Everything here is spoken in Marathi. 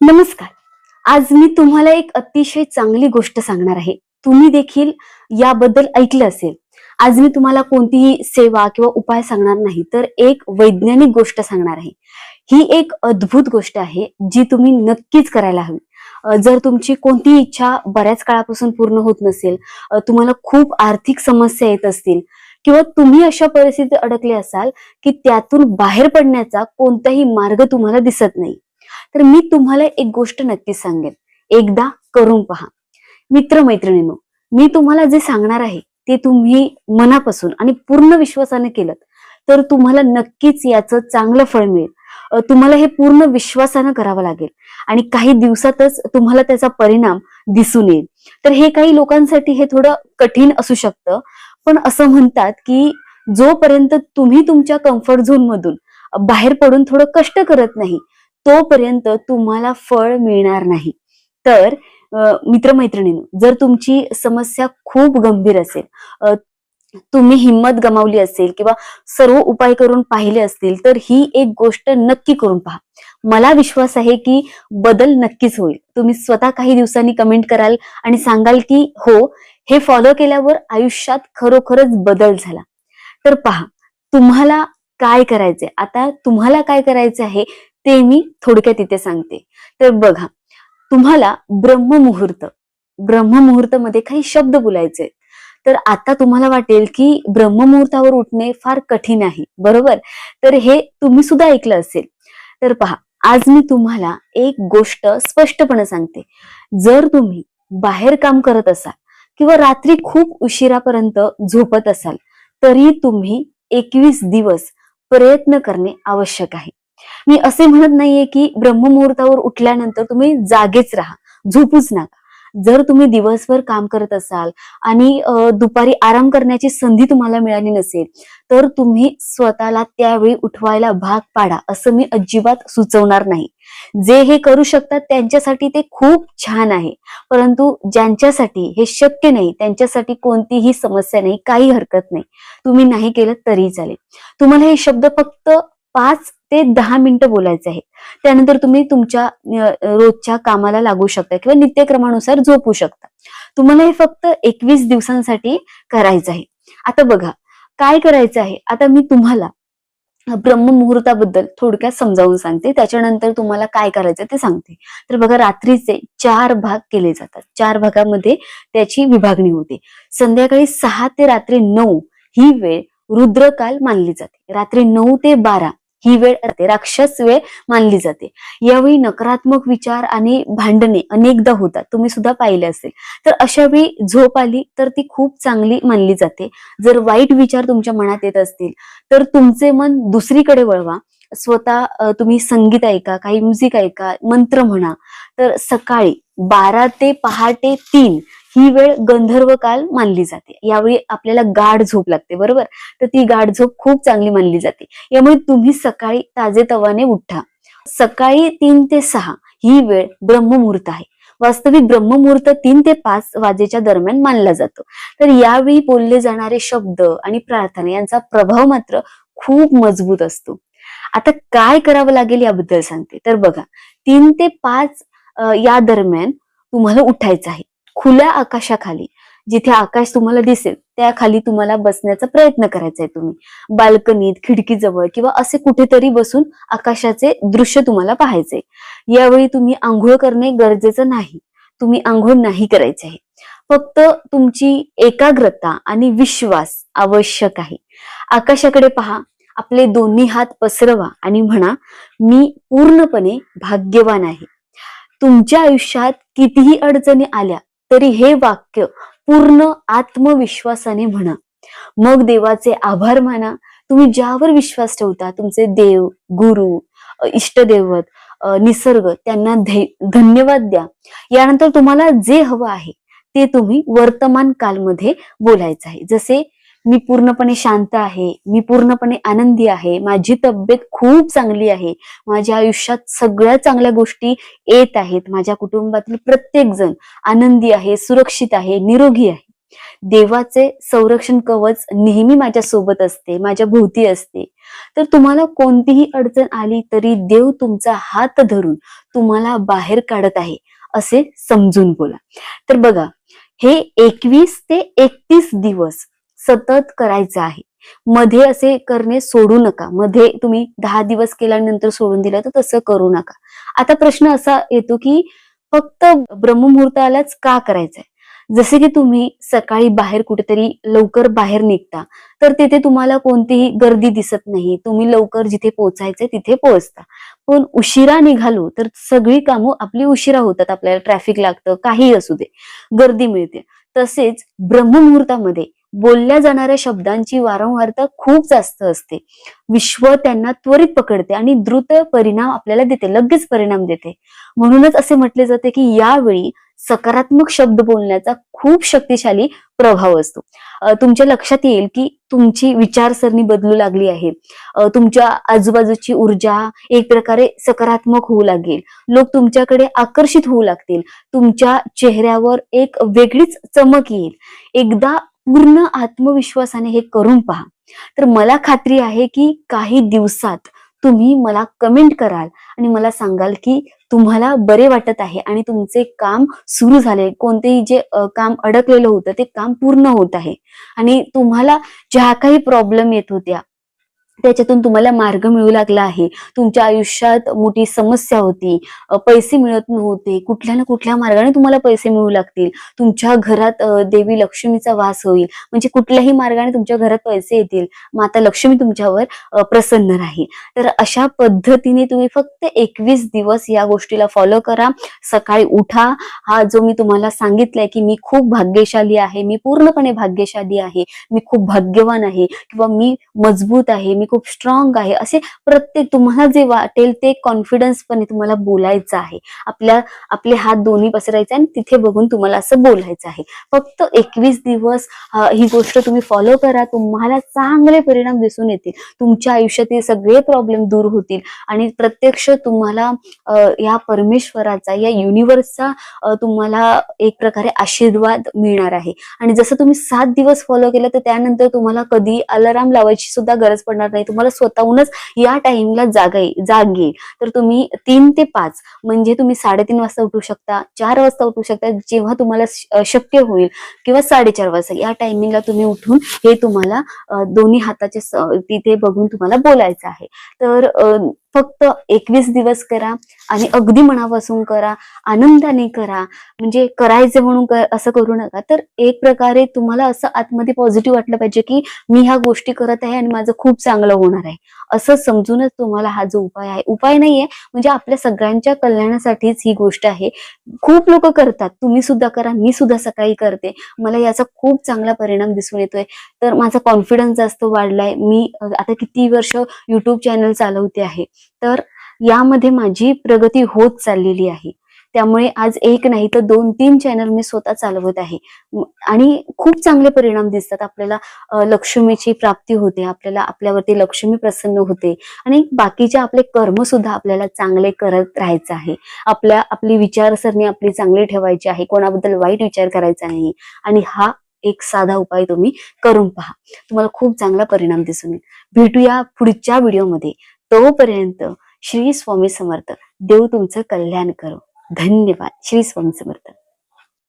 नमस्कार. आज मी तुम्हाला एक अतिशय चांगली गोष्ट सांगणार आहे. तुम्ही देखील याबद्दल ऐकलं असेल. आज मी तुम्हाला कोणतीही सेवा किंवा उपाय सांगणार नाही, तर एक वैज्ञानिक गोष्ट सांगणार आहे. ही एक अद्भुत गोष्ट आहे, जी तुम्ही नक्कीच करायला हवी. जर तुमची कोणतीही इच्छा बऱ्याच काळापासून पूर्ण होत नसेल, तुम्हाला खूप आर्थिक समस्या येत असतील किंवा तुम्ही अशा परिस्थितीत अडकले असाल, की त्यातून बाहेर पडण्याचा कोणताही मार्ग तुम्हाला दिसत नाही. तर मी तुम्हाला एक गोष्ट नक्कीच सांगेन, एकदा करून पहा. मित्र-मैत्रिणींनो, मी तुम्हाला जे सांगणार आहे ते तुम्ही मनापासून आणि पूर्ण विश्वासाने केलं तर तुम्हाला नक्कीच याचं चांगलं फळ मिळेल. तुम्हाला हे पूर्ण विश्वासानं करावं लागेल आणि काही दिवसातच तुम्हाला त्याचा परिणाम दिसून येईल. तर हे काही लोकांसाठी हे थोडं कठीण असू शकतं, पण असं म्हणतात की जोपर्यंत तुम्ही तुमच्या कम्फर्ट झोन मधून बाहेर पडून थोडं कष्ट करत नाही, तोपर्यंत तुम्हाला फळ मिळणार नाही. तर मित्रमैत्रिणींनो, जर तुमची समस्या खूप गंभीर असेल, तुम्ही हिंमत गमावली असेल किंवा सर्व उपाय करून पाहिले असतील, तर ही एक गोष्ट नक्की करून पहा. मला विश्वास आहे की बदल नक्कीच होईल. तुम्ही स्वतः काही दिवसांनी कमेंट कराल आणि सांगाल की हो, हे फॉलो केल्यावर आयुष्यात खरोखरच बदल झाला. तर पहा, तुम्हाला काय करायचंय. आता तुम्हाला काय करायचं आहे ते मी थोडक्यात इथे सांगते. तर बघा, तुम्हाला ब्रह्ममुहूर्त ब्रह्ममुहूर्तामध्ये काही शब्द बोलायचे. तर आता तुम्हाला वाटेल की ब्रह्ममुहूर्तावर उठणे फार कठीण आहे, बरोबर? तर हे तुम्ही सुद्धा ऐकलं असेल. तर पहा, आज मी तुम्हाला एक गोष्ट स्पष्टपणे सांगते. जर तुम्ही बाहेर काम करत असाल किंवा रात्री खूप उशिरापर्यंत झोपत असाल, तरी तुम्ही 21 दिवस प्रयत्न करणे आवश्यक आहे. मी असे म्हणत नाहीये की ब्रह्ममुहूर्तावर उठल्यानंतर तुम्ही जागेच राहा, झोपूच नका. जर तुम्ही दिवसभर काम करत असाल आणि दुपारी आराम करण्याची संधी तुम्हाला मिळाली नसेल, तर तुम्ही स्वतःला त्यावेळी उठवायला भाग पाडा, असं मी अजिबात सुचवणार नाही. जे हे करू शकतात त्यांच्यासाठी ते खूप छान आहे, परंतु ज्यांच्यासाठी हे शक्य नाही त्यांच्यासाठी कोणतीही समस्या नाही, काही हरकत नाही. तुम्ही नाही केलं तरी चालेल. तुम्हाला हे शब्द फक्त 5 ते 10 मिनिटं बोलायचे आहे. त्यानंतर तुम्ही तुमच्या रोजच्या कामाला लागू शकता किंवा नित्यक्रमानुसार झोपू शकता. तुम्हाला हे फक्त 21 दिवसांसाठी करायचं आहे. आता बघा, काय करायचं आहे. आता मी तुम्हाला ब्रह्ममुहूर्ताबद्दल थोडक्यात समजावून सांगते. त्याच्यानंतर तुम्हाला काय करायचं ते सांगते. तर बघा, रात्रीचे 4 भाग केले जातात. 4 भागामध्ये त्याची विभागणी होते. संध्याकाळी 6 ते रात्री 9 ही वेळ रुद्रकाल मानली जाते. रात्री 9 ते 12 ही वेळ राक्षस वेळ मानली जाते. यावेळी नकारात्मक विचार आणि भांडणे अनेकदा होतात. तुम्ही सुद्धा पाहिले असेल. तर अशा वेळी झोप आली तर ती खूप चांगली मानली जाते. जर वाईट विचार तुमच्या मनात येत असतील तर तुमचे मन दुसरीकडे वळवा. स्वतः तुम्ही संगीत ऐका, काही म्युझिक ऐका, मंत्र म्हणा. तर सकाळी 12 ते पहाटे 3 ही वेळ गंधर्व काल मानली जाते. यावेळी आपल्याला गाढ झोप लागते, बरोबर? तर ती गाढ झोप खूप चांगली मानली जाते. यामुळे तुम्ही सकाळी ताजेतवाने उठा. सकाळी 3 ते 6 ही वेळ ब्रह्ममुहूर्त आहे. वास्तविक ब्रह्ममुहूर्त 3 ते 5 वाजेच्या दरम्यान मानला जातो. तर यावेळी बोलले जाणारे शब्द आणि प्रार्थना यांचा प्रभाव मात्र खूप मजबूत असतो. आता काय करावं लागेल याबद्दल सांगते. तर बघा, 3 ते 5 या दरम्यान तुम्हाला उठायचं आहे. खुल्या आकाशाखाली, जिथे आकाश तुम्हाला दिसेल त्या खाली तुम्हाला बसण्याचा प्रयत्न करायचा आहे. तुम्ही बाल्कनीत, खिडकीजवळ किंवा असे कुठेतरी बसून आकाशाचे दृश्य तुम्हाला पाहायचे. यावेळी तुम्ही आंघोळ करणे गरजेचं नाही. तुम्ही आंघोळ नाही करायचे आहे. फक्त तुमची एकाग्रता आणि विश्वास आवश्यक आहे. आकाशाकडे पहा, आपले दोन्ही हात पसरवा आणि म्हणा, मी पूर्णपणे भाग्यवान आहे. तुमच्या आयुष्यात कितीही अडचणी आल्या तरी हे वाक्य पूर्ण आत्मविश्वासाने म्हणा. मग देवाचे आभार माना. तुम्ही ज्यावर विश्वास ठेवता, तुमचे देव, गुरु, इष्टदैवत, निसर्ग, त्यांना धन्यवाद द्या. यानंतर तुम्हाला जे हवं आहे ते तुम्ही वर्तमान कालमध्ये बोलायचं आहे. जसे, मी पूर्णपणे शांत आहे, मी पूर्णपणे आनंदी आहे, माझी तब्येत खूप चांगली आहे, माझ्या आयुष्यात सगळ्या चांगल्या गोष्टी येत आहेत, माझ्या कुटुंबातील प्रत्येक जण आनंदी आहे, सुरक्षित आहे, निरोगी आहे. देवाचे संरक्षण कवच नेहमी माझ्या सोबत असते, माझ्या भोवती असते. तर तुम्हाला कोणतीही अडचण आली तरी देव तुमचा हात धरून तुम्हाला बाहेर काढत आहे असे समजून बोला. तर बघा, हे 21 ते 31 दिवस सतत करायचं आहे. मध्ये असे करणे सोडू नका. मध्ये तुम्ही 10 दिवस केल्यानंतर सोडून दिलं तर तसं करू नका. आता प्रश्न असा येतो की फक्त ब्रह्ममुहूर्तालाच का करायचंय? जसे की तुम्ही सकाळी बाहेर कुठेतरी लवकर बाहेर निघता, तर तिथे तुम्हाला कोणतीही गर्दी दिसत नाही. तुम्ही लवकर जिथे पोहोचायचंय तिथे पोहोचता. पण उशिरा निघालो तर सगळी कामं आपली उशिरा होतात. आपल्याला ट्रॅफिक लागतं, काहीही असू दे, गर्दी मिळते. तसेच ब्रह्ममुहूर्तामध्ये बोलल्या जाणाऱ्या शब्दांची वारंवारता खूप जास्त असते. विश्व त्यांना त्वरित पकडते आणि द्रुत परिणाम आपल्याला देते, लगेच परिणाम देते. म्हणूनच असे म्हटले जाते की यावेळी सकारात्मक शब्द बोलण्याचा खूप शक्तिशाली प्रभाव असतो. तुमच्या लक्षात येईल की तुमची विचारसरणी बदलू लागली आहे. तुमच्या आजूबाजूची ऊर्जा एक प्रकारे सकारात्मक होऊ लागेल. लोक तुमच्याकडे आकर्षित होऊ लागतील. तुमच्या चेहऱ्यावर एक वेगळीच चमक येईल. एकदा पूर्ण आत्मविश्वासाने हे करून पहा. तर मला खात्री आहे की काही दिवसात तुम्ही मला कमेंट कराल आणि मला सांगाल की तुम्हाला बरे वाटत आहे आणि तुमचे काम सुरू झाले. कोणतेही जे काम अडकलेलं होतं ते काम पूर्ण होत आहे आणि तुम्हाला ज्या काही प्रॉब्लेम येत होत्या त्याच्यातून तुम्हाला मार्ग मिळू लागला आहे. तुमच्या आयुष्यात मोठी समस्या होती, पैसे मिळत नव्हते, कुठल्या ना कुठल्या मार्गाने तुम्हाला पैसे मिळू लागतील. तुमच्या घरात देवी लक्ष्मीचा वास होईल. म्हणजे कुठल्याही मार्गाने तुमच्या घरात पैसे येतील. माता लक्ष्मी तुमच्यावर प्रसन्न राहील. तर अशा पद्धतीने तुम्ही फक्त 21 दिवस या गोष्टीला फॉलो करा. सकाळी उठा. हा जो मी तुम्हाला सांगितलंय की मी खूप भाग्यशाली आहे, मी पूर्णपणे भाग्यशाली आहे, मी खूप भाग्यवान आहे किंवा मी मजबूत आहे, मी खूप स्ट्रॉंग आहे, असे प्रत्येक तुम्हाला जे वाटेल ते कॉन्फिडन्सपणे तुम्हाला बोलायचं आहे. आपले हात दोन्ही पसरायचे आणि तिथे बघून तुम्हाला असं बोलायचं आहे. फक्त 21 दिवस ही गोष्ट तुम्ही फॉलो करा. तुम्हाला चांगले परिणाम दिसून येतील. तुमच्या आयुष्यातील सगळे प्रॉब्लेम दूर होतील आणि प्रत्यक्ष तुम्हाला या परमेश्वराचा, या युनिव्हर्सचा तुम्हाला एक प्रकारे आशीर्वाद मिळणार आहे. आणि जसं तुम्ही 7 दिवस फॉलो केलं तर त्यानंतर तुम्हाला कधी अलार्म लावायची सुद्धा गरज पडणार नाही. तुम्हाला स्वतःहूनच या टाइमला जाग येईल. तर तुम्ही 3 ते 5 म्हणजे तुम्ही 3:30 वाजता उठू शकता, 4 वाजता उठू शकता, जेव्हा तुम्हाला शक्य होईल, किंवा 4:30 वाजता या टायमिंगला तुम्ही उठून हे तुम्हाला दोन्ही हाताचे तिथे बघून तुम्हाला बोलायचं आहे. तर फक्त 21 दिवस करा आणि अगदी मनापासून करा, आनंदाने करा. म्हणजे करायचं म्हणून असं करू नका. तर एक प्रकारे तुम्हाला असं आतमध्ये पॉझिटिव्ह वाटलं पाहिजे की मी ह्या गोष्टी करत आहे आणि माझं खूप चांगलं होणार आहे, असं समजूनच तुम्हाला हा जो उपाय आहे, उपाय नाहीये म्हणजे आपल्या सगळ्यांच्या कल्याणासाठीच ही गोष्ट आहे. खूप लोक करतात, तुम्ही सुद्धा करा, मी सुद्धा सकाळी करते. मला याचा खूप चांगला परिणाम दिसून येतोय. तर माझा कॉन्फिडन्स जास्त वाढलाय. मी आता किती वर्ष युट्यूब चॅनल चालवते आहे, तर यामध्ये माझी प्रगती होत चाललेली आहे. त्यामुळे आज एक नाही तर 2-3 चॅनल मी स्वतः चालवत आहे आणि खूप चांगले परिणाम दिसतात. आपल्याला लक्ष्मीची प्राप्ती होते, आपल्यावरती लक्ष्मी प्रसन्न होते आणि बाकीचे आपले कर्म सुद्धा आपल्याला चांगले करत राहायचं आहे. आपली विचारसरणी आपली चांगली ठेवायची आहे, कोणाबद्दल वाईट विचार करायचा नाही. आणि हा एक साधा उपाय तुम्ही करून पहा, तुम्हाला खूप चांगला परिणाम दिसून येईल. भेटूया पुढच्या व्हिडिओमध्ये. तोपर्यंत श्री स्वामी समर्थ. देव तुमचं कल्याण करो. धन्यवाद. श्री स्वामी समर्थ.